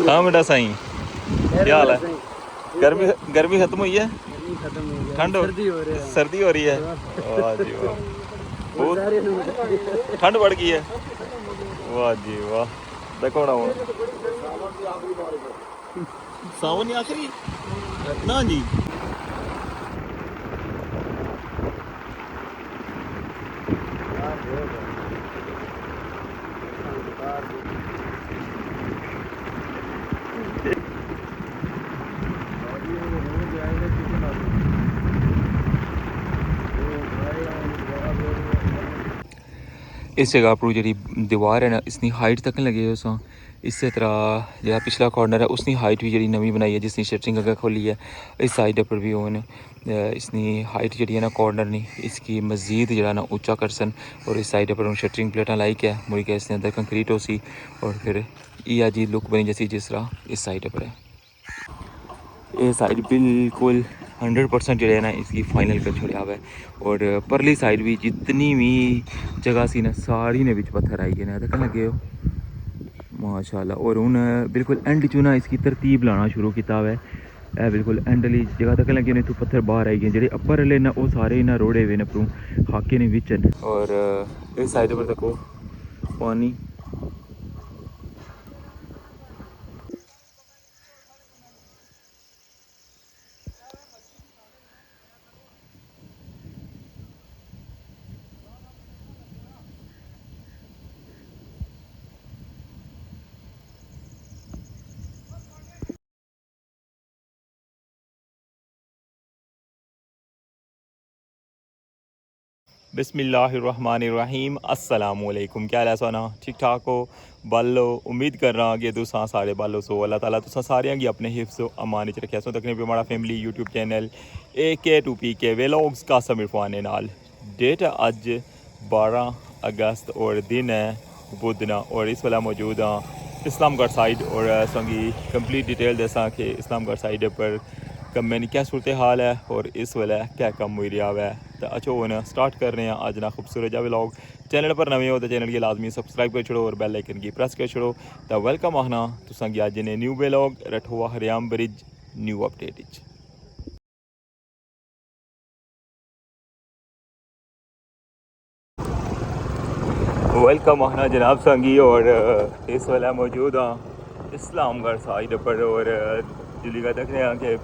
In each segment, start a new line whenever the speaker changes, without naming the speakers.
हाँ बेटा साईं, क्या हाल है? गर्मी गर्मी खत्म हुई है, ठंड सर्दी हो रही है। वाह जी वाह, बहुत ठंड बढ़ गई है। वाह जी वाह, देखो ना वो सावन आखिरी ना जी। इस जगह पर जी दीवार है ना, इसकी हाइट तक लगे हो सा। इस तरह जो पिछला कॉर्नर है उसकी हाइट भी जी नवी बनाई है, जिसकी शटरिंग अगर खोली है। इस साइड पर भी ओन इसकी हाइट जी है ना कॉर्नर नहीं, इसकी मजीद जो ना ऊंचा करसन। और इस साइड पर शटरिंग प्लेटा लाई के मुड़ी के इसके अंदर कंक्रीट हो सी। और फिर यह जी लुक बनी जैसी जिस तरह इस साइड पर है। ये साइड बिल्कुल 100% जो है ना इसकी फाइनल कर छोड़ा हुआ है। और परली साइड भी जितनी भी जगह सी ना सारी ने बिच पत्थर आई गए देख लगे हो माशाल्लाह। और हूँ बिल्कुल एंड चू ना इसकी तरतीब लाना शुरू किया हुआ है। बिल्कुल एंडली जगह तक लगे ने इतों पत्थर बाहर आई गए, जो अपर वाले ना वो सारे इन्हें रोड़े हुए ने परूँ हाके ने बिच। और इस साइड पर देखो पानी। बिस्मिल्लाहिर्रहमानिर्रहीम, अस्सलामुअलैकुम। क्या हाल है सोना? ठीक ठाक हो? बालो उम्मीद कर रहा कि तुसा सारे बालो सो अल्लाह ताला तुसा सारियां गी अपने हिफ्ज़ अमान च रखे सो। तकने भी हमारा family YouTube channel AK2PK vlogs का समीर फाने नाल। डेट है अज 12 अगस्त और दिन है बुधना। और इस वाला मौजूद हाँ इस्लामगढ़ साइड। और संगी कंप्लीट डिटेल दसा कि इस्लामगढ़ साइड पर कमें की क्या सूरत हाल है और इस वेले क्या कम हुई रहा है। तो अच्छो हूँ स्टार्ट कर रहे हैं अज ना खूबसूरत जहा व्लॉग। चैनल पर नवे हो तो चैनल की लाजमी सबसक्राइब कर छोड़ो और बेल आइकन की प्रेस कर छोड़ो। तो वेलकम आखना तुसा अज ने न्यू व्लॉग रठुआ हरियाम ब्रिज न्यू अपडेट। वेलकम आखना जनाब संगी। और इस वेले मौजूद हाँ इस्लामगढ़ साइड पर। और जिली का देख रहे हैं कि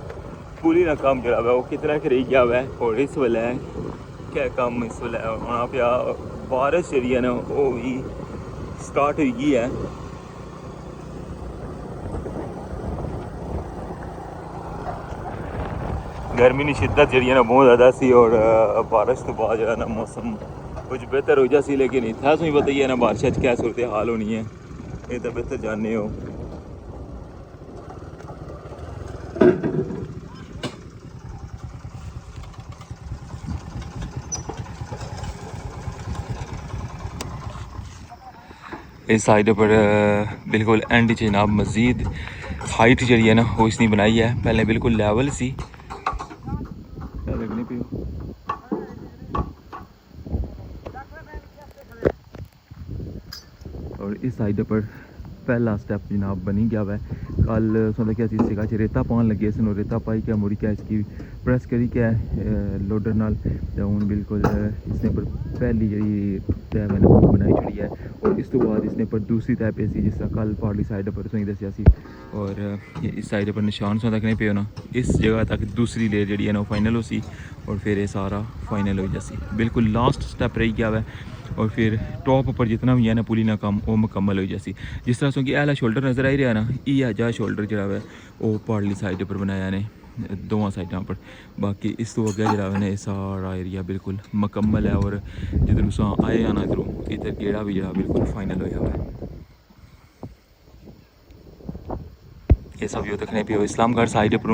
पूरी ना काम जो है वो कितना खरीद गया हुआ है। और इस वेले क्या कम इस वेले होना पाया, बारिश जी है ना वो भी स्टार्ट हो गई है। गर्मी की शिद्दत जी ना बहुत ज़्यादा सी। और बारिश तो बाद जो है ना मौसम कुछ बेहतर हो जासी, लेकिन इतना तुम्हें पता ही है ना बारिश क्या सूरत हाल होनी है, ये तो बेहतर जानने हो। इस साइड पर बिल्कुल एंड जनाब मजीद हाइट जी है ना वो इसने बनाई है। पहले बिल्कुल लेवल सी लगने पे। और इस साइड पर पहला स्टैप जनाब बनी गया है। कल सुन क्या सिगा रेता पान लगे सन, रेता पाई क्या मुड़ी क्या इसकी प्रेस करी क्या लोडर नाल। तो हूँ बिल्कुल इसने पर पहली जी तय मैंने वो बनाई छड़ी है। और इस तो बाद इसने पर दूसरी तय पे सी, जिस तरह कल पारली साइड पर तुम दसिया सी। और इस साइड पर निशान सौ तकने पे ना इस जगह तक दूसरी लेयर जी है ना वो फाइनल हो सी। और फिर ये सारा फाइनल हो जासी, बिल्कुल लास्ट स्टैप रह गया है। और फिर टॉप पर जितना भी है ना पुली ना काम वो मुकम्मल हो जासी। जिस तरह से एला शोल्डर नज़र आई रहा ना, ये जा शोल्डर जो है वो पारली साइड पर बनाया ने दोवां साइडों पर। बाकी इस तो अगे जो है सारा एरिया बिल्कुल मुकम्मल है। और जिधर तुसा आए हैं ना इधरों इधर गेड़ा भी जो बिल्कुल फाइनल होया हुआ है। ये सब जो देखने पे इस्लामगढ़ साइड पर।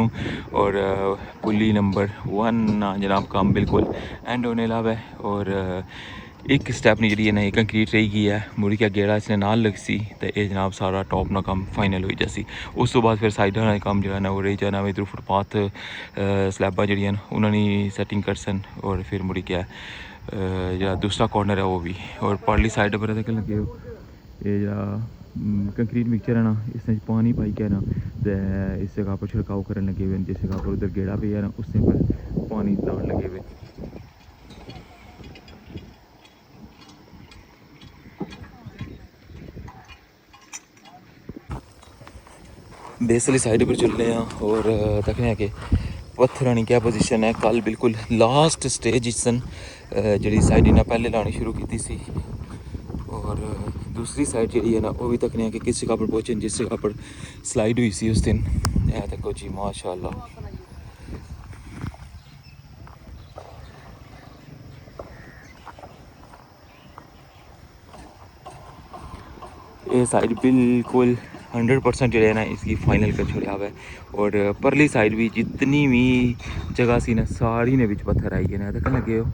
और पुली नंबर 1 जनाब काम बिल्कुल एंड होने लगा है। और एक स्टैप नहीं जी ना कंक्रीट रही गई है, मुड़ी क्या गेड़ा इसने नाल लग सी। तो ये जनाब सारा टॉप ना काम फाइनल हो जासी। उस तो बाद फिर साइड का काम जो है ना वो रही जाना इधर फुटपाथ स्लैबा जी उन्होंने सैटिंग कर सन। और फिर मुड़ी क्या जो दूसरा कॉर्नर है वो भी। और पारली साइड पर लगे ये जरा कंक्रीट मिक्सचर है ना, इसमें पानी पाई के ना तो इस जगह पर छिड़काव करने लगे हुए, जिस जगह पर उधर गेड़ा पे है ना उससे पर पानी लाने लगे हुए। बेस वाली साइड पर चलने हैं और तकने हैं कि पत्थर की क्या पोजीशन है। कल बिल्कुल लास्ट स्टेज इसन जी साइड इन्हें पहले लानी शुरू की सी, और दूसरी साइड जी है ना वो भी तकने कि किस जगह पर पहुँचे, जिस जगह पर स्लाइड हुई सी उस दिन। देखो जी माशाल्लाह, ये साइड बिल्कुल 100% जो है ना इसकी फाइनल कर छोड़ा हुआ है। और परली साइड भी जितनी भी जगह सी ना सारी ने बिच पत्थर आई गए ना, तक लगे हो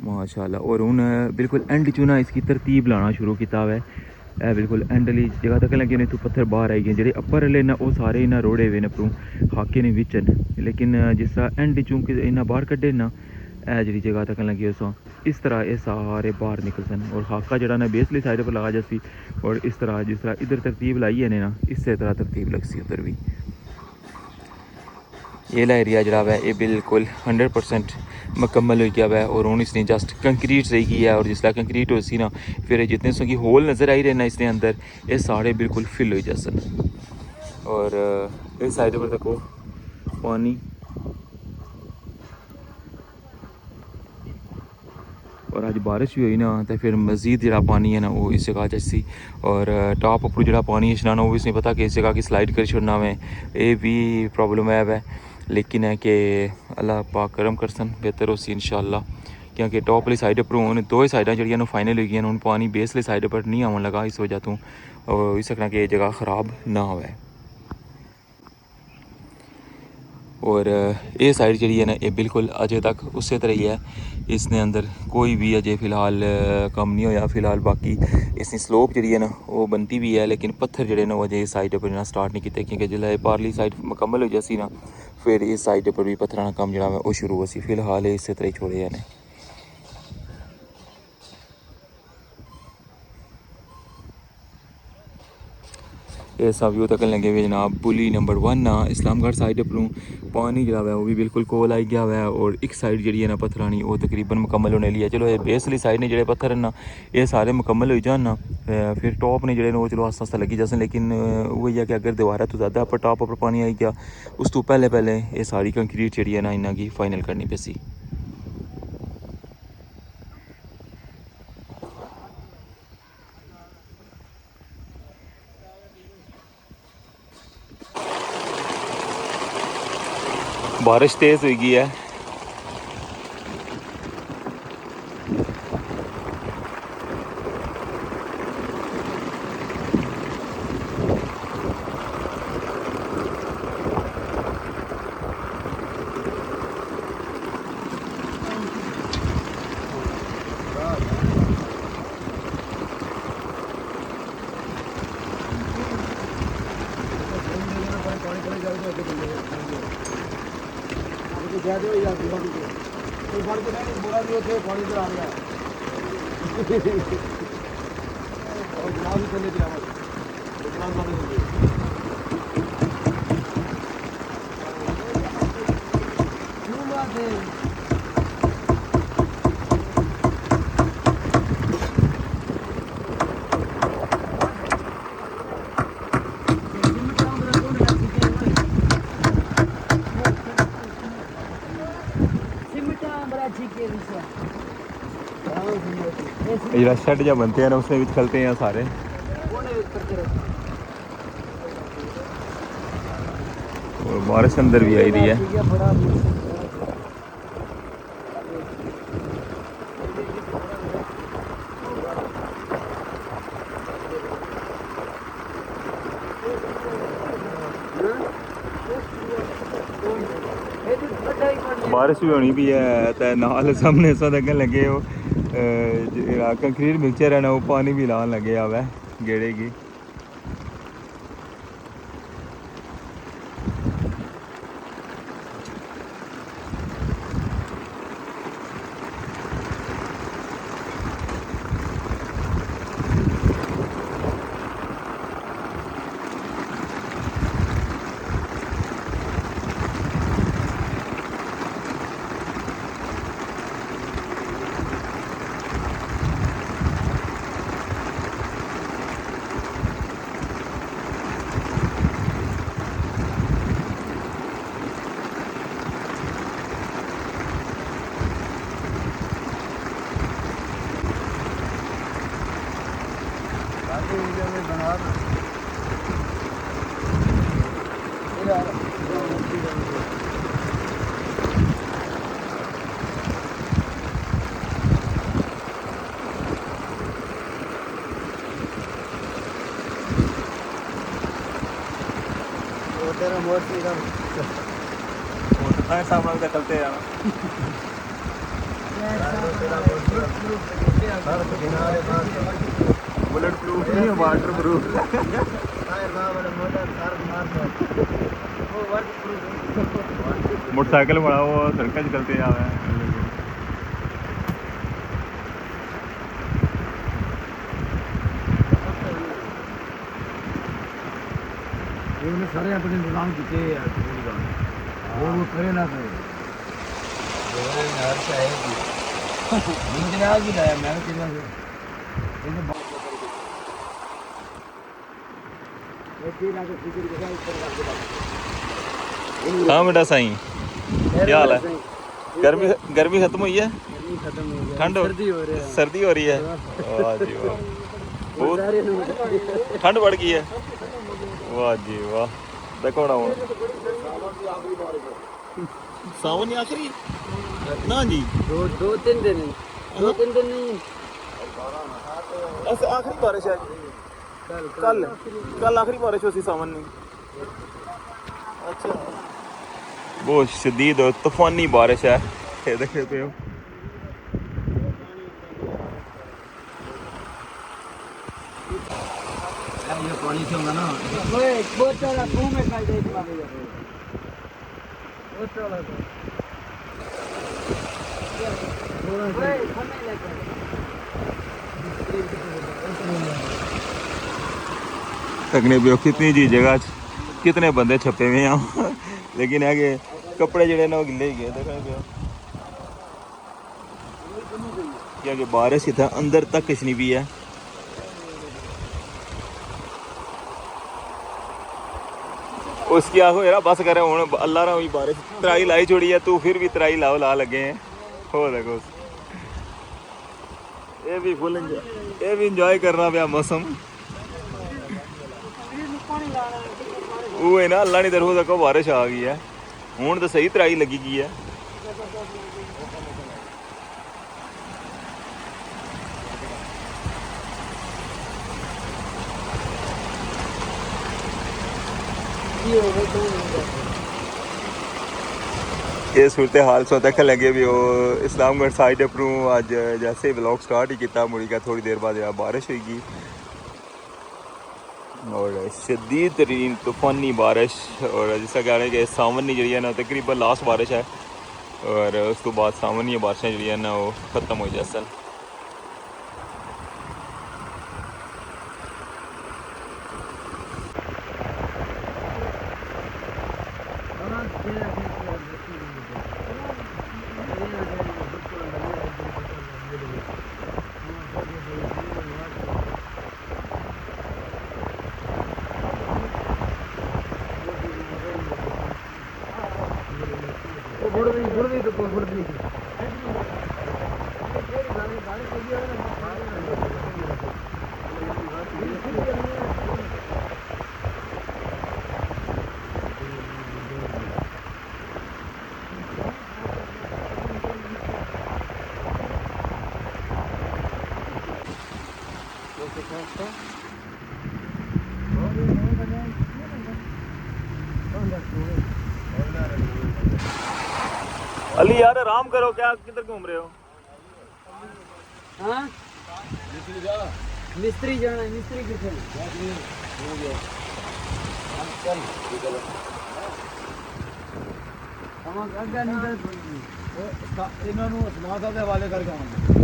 माशाल्लाह। और हूँ बिल्कुल एंड चू ना इसकी तरतीब लाना शुरू किया हुआ है। बिल्कुल एंड वाली जगह तक लगे ने, तो पत्थर बाहर आई गए, जेह्ड़े अपर वाले ना वो सारे इन्हें रोड़े हुए ने उप्परों खाके ने बिच, लेकिन जिस तरह एंड चूं इन्हें बाहर कड्ढे ना जी जगह तक लगी उस इस तरह ये सारे बाहर निकल सन। और खाका जरा ना बेसली साइड पर लगा जासी, और इस तरह जिस तरह इधर तरतीब लाई है ना इस तरह तरतीब लग सी उधर भी। ये ला एरिया जरा है ये बिल्कुल 100% मुकम्मल हो गया है। और हूँ इसने जस्ट कंक्रीट रही गई है, और जिसला कंक्रीट हो सी ना फिर जितने सो की होल नज़र आई रहे ना इसके अंदर ये सारे बिल्कुल फिल हो जासन। और इस साइड पर देखो पानी, और अज बारिश भी हुई ना तो फिर मजीद जरा पानी है ना वो इस जगह जैसी। और टॉप उपर जरा पानी छड़ाना वो भी इसमें पता कि इस जगह की स्लाइड कर छोड़ना में ये भी प्रॉब्लम है वै, लेकिन है कि अल्लाह पाक करम करसन बेहतर हो सी इंशाल्लाह। क्योंकि टॉप वाली साइड पर हूँ दो ही साइडा जड़ियाँ फाइनल हो गई हूँ, पानी बेस वाली साइड पर नहीं आवन लगा, इस वजह तो हो सकना कि ये जगह ख़राब ना हो। और ये साइड जी है ना ये बिल्कुल अजे तक उस तरह ही है, इसने अंदर कोई भी अजे फ़िलहाल कम नहीं होया। फ़िलहाल बाकी इसकी स्लोप जी है ना वो बनती भी है, लेकिन पत्थर जड़े ना वो अजे इस साइड पर ना स्टार्ट नहीं किए, क्योंकि जिसलै पारली साइड मुकम्मल हो जासी ना फिर इस साइड पर भी पत्थर का कम जरा वो शुरू हो सी। फिलहाल इस तरह ही छोड़े हैं। ये सब व्यू तक लगे हुए जनाब पुली नंबर 1 ना इस्लामगढ़ साइड पर पानी जरा है वो भी बिल्कुल कोल आई गया हुआ है। और एक साइड जी है ना पत्थरानी वो तकरीबन मुकम्मल होने ली है। चलो ये बेस वाली साइड ने जो पत्थर है ना ये सारे मुकम्मल हो जान ना, फिर टॉप ने जो वो चलो आस्ता आस्ता लगी जासन। लेकिन वही है कि अगर दोबारा तो ज़्यादा अपर टॉप पर पानी आई गया उस तो पहले पहले ये सारी कंक्रीट जी है ना इन्हों की फाइनल करनी पैसी। बारिश तेज़ हो गई है। जरा शेड जहाँ बनते हैं ना उसमें भी चलते हैं सारे। और बारिश अंदर भी आई रही है। बारिश भी होनी भी है तो नाल सामने सो तक लगे हो कंक्रीट मिक्सचर है ना वो पानी भी लान लगे आवे गेड़े की।
तेरा मोस्ट निकल
वो तो था सामने से चलते यार बुलेट प्रूफ नहीं है वाटर प्रूफ मोटरसाइकिल बड़ा वो सड़क चलते जा रहा है
उन्होंने सारे अपने इंतजाम किए यार वो करे ना करे हर चाहेगी जनाब भी लाया मैं कितना
हाँ बेटा साईं क्या हाल है गर्मी गर्मी खत्म हुई है ठंड सर्दी हो रही है वाह जी वाह बहुत ठंड बढ़ गई है वाह जी वाह देखो ना सावन ही आखिरी ना जी
दो तीन दिन नहीं
ऐसे आखिरी बारिश है कल कल आखिरी बारिश हुई सावन में अच्छा बहुत शदीद और तूफानी बारिश है ये देखते पे हो
ये पानी से होगा ना बहुत सारा मुंह में खाई जाए बहुत सारा
तकने पे कितनी जी जगह कितने बंदे छपे हुए हैं लेकिन है कि कपड़े जड़े ना वो गिले ही गए देखने पे क्या कि बारिश इतना अंदर तक किसनी भी है उसकी आखो यार बस करे हूँ अल्लाह रा हुई बारिश तराई लाई छोड़ी है तू फिर भी तराई लाओ ला लगे हैं हो देखो ये भी फुल ये भी इंजॉय करना पाया मौसम वो है ना अल्लाह ने तरफों तक बारिश आ गई है हूँ तो सही तराई लगी गई है ये सूरत हाल सो तक लगे भी वो इस्लामगढ़ साइड अपनू अज जैसे ब्लॉग स्टार्ट ही किया मुड़ी का थोड़ी देर बाद बारिश होगी और शदीद तरीन तूफानी बारिश और जिसका कह रहे हैं कि सावन जी है ना तकरीबन लास्ट बारिश है और उस तो बाद सावन ही बारिशें जी ना वो ख़त्म हो जासन अली यार आराम करो क्या किधर घूम रहे हो
हाँ मिस्त्री जाना है मिस्त्री किथे हम अग्गा निकल ਇਹਨਾਂ ਨੂੰ ਸਮਾਜ ਦੇ ਹਵਾਲੇ ਕਰਕੇ ਆਵਾਂਗੇ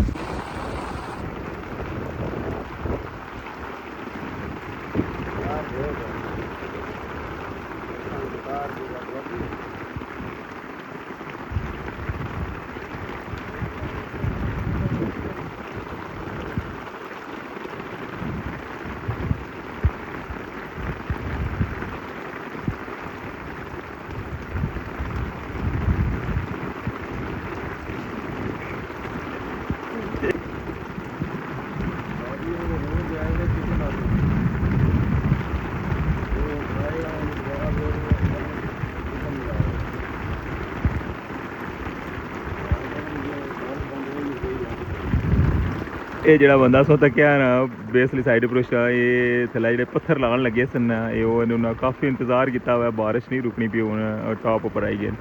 ਇਹ ਜਿਹੜਾ ਬੰਦਾ ਸੋ ਤੱਕਿਆ ਨਾ ਬੇਸਲੀ ਸਾਈਡ ਪਰ ਉਸ਼ਾ ਇਹ ਥੱਲੇ ਜਿਹੜੇ ਪੱਥਰ ਲਾਉਣ ਲੱਗੇ ਸਨ ਇਹ ਉਹਨੂੰ ਨਾ ਕਾਫੀ ਇੰਤਜ਼ਾਰ ਕੀਤਾ ਹੋਇਆ ਬਾਰਿਸ਼ ਨਹੀਂ ਰੁਕਣੀ ਪਈ ਹੁਣ ਟਾਪ ਉੱਪਰ ਆਈ ਗਏ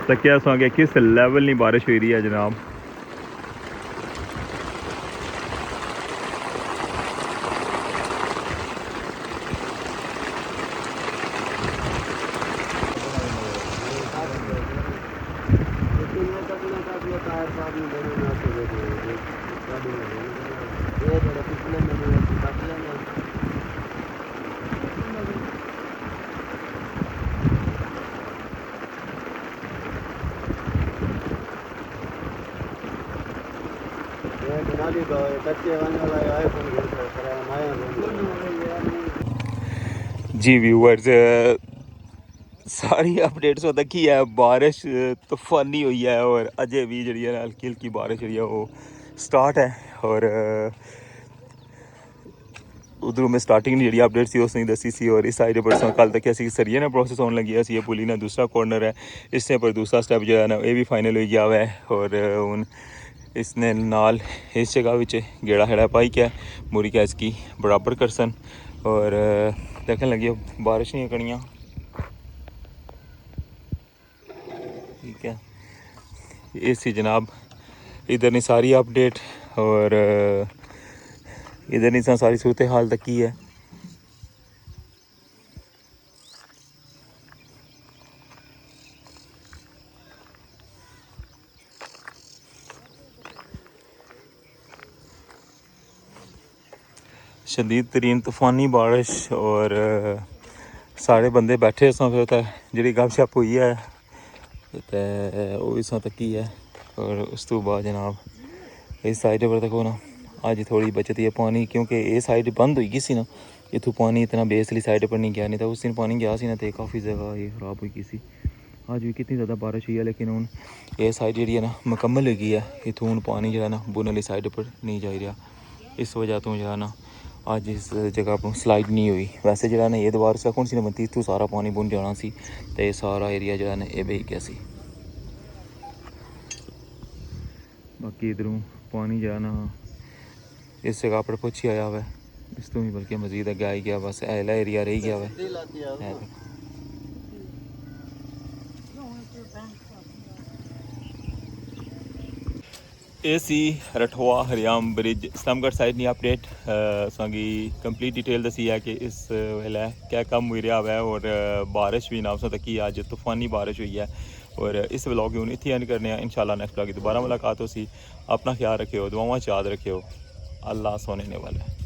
तकिया सो आगे किस लेवल नहीं बारिश हुई रही है जनाब जी व्यूअर्स सारी अपडेट्स होता की है बारिश तूफानी हुई है और अजय भी जी है हल्की हल्की बारिश जी है वो स्टार्ट है और उधरों में स्टार्टिंग जी अपडेट सी उस नहीं दसी सी और इस साइड पर कल तक असी सरिये ना प्रोसेस होने लगी है पुली ना दूसरा कॉर्नर है इससे पर दूसरा स्टैप जो है ना ये भी फाइनल हो गया हुआ है और हूँ इसने नाल इस जगह विच गेड़ा हेड़ा पाई क्या मूरी क्या इसकी बराबर कर सन और देखने लगी बारिश नहीं कड़ियाँ ठीक है ये सी जनाब इधर नहीं सारी अपडेट और इधर नहीं सारी सूरत हाल तक की है शदीद तरीन तूफानी बारिश और सारे बंदे बैठे फिर जी गपशप हुई है तो इस तक ही है और उस तो बाद जनाब इस साइड पर देखो ना अज थोड़ी बचत है पानी क्योंकि ये साइड बंद हो गई सी ना इतों पानी इतना बेसली साइड पर नहीं गया नहीं तो उस दिन पानी गया सी ना तो काफ़ी जगह ये ख़राब हो गई सी आज भी कितनी ज़्यादा बारिश हुई है लेकिन हूँ ये साइड जी है ना मुकम्मल हो गई है इतों हूँ पानी जो है ना बुन वाली साइड पर नहीं जा रहा इस वजह तो जो है ना आज इस जगह पर स्लाइड नहीं हुई वैसे जो है ना ये दीवार से कौन सी नहीं बनती इतों सारा पानी बुन जाना सी तो ये सारा एरिया जो है ना ये बह गया सी बाकी इधरों पानी जो है ना इस जगह पर कुछ ही आया हुआ है इस तो भी बल्कि मजीद अगे आई गया बस ऐला एरिया रह गया हुआ है ए सी रठवा हरियाम ब्रिज इस्लामगढ़ साइड नहीं अपडेट संगी कंप्लीट डिटेल दसी है कि इस वेला क्या कम हुई रहा है और बारिश भी ना तक की अज तूफानी बारिश हुई है और इस व्लॉग हूँ इतने एंड करने इंशाल्लाह नेक्स्ट व्लॉग की दोबारा मुलाकात हो सी अपना ख्याल रखियो दुआवां याद रखियो अल्लाह सोने वाला है।